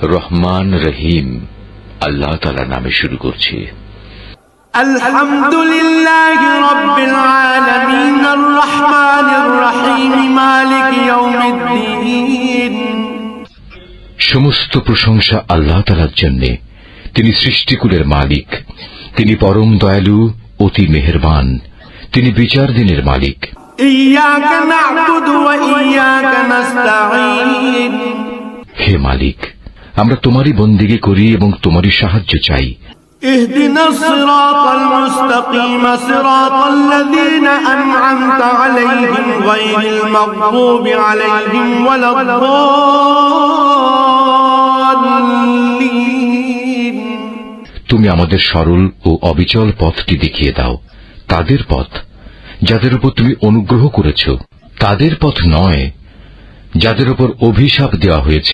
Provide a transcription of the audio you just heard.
রহমান রহিম আল্লাহ তাআলার নামে শুরু করছি। আলহামদুলিল্লাহি রাব্বিল আলামিন আর রহমানির রহিম মালিক ইয়াউমিদ্দিন। সমস্ত প্রশংসা আল্লাহ তাআলার জন্য। তিনি সৃষ্টিকুলের মালিক, তিনি পরম দয়ালু, অতি মেহেরবান, তিনি বিচার দিনের মালিক। ইয়াকা না'বুদু ওয়া ইয়াকা নাস্তাঈন। হে মালিক, আমরা তোমারই বন্দেগী করি এবং তোমারই সাহায্য চাই। ইহদিনাস সিরাতাল মুস্তাকিম সিরাতাল্লাযীনা আন'আমতা আলাইহিম গায়রিল মাগদুবি আলাইহিম ওয়ালাদ-দাল্লিন। তুমি আমাদের সরল ও অবিচল পথটি দেখিয়ে দাও, তাদের পথ যাদের উপর তুমি অনুগ্রহ করেছ, তাদের পথ নয় যাদের উপর অভিশাপ দেওয়া হয়েছে।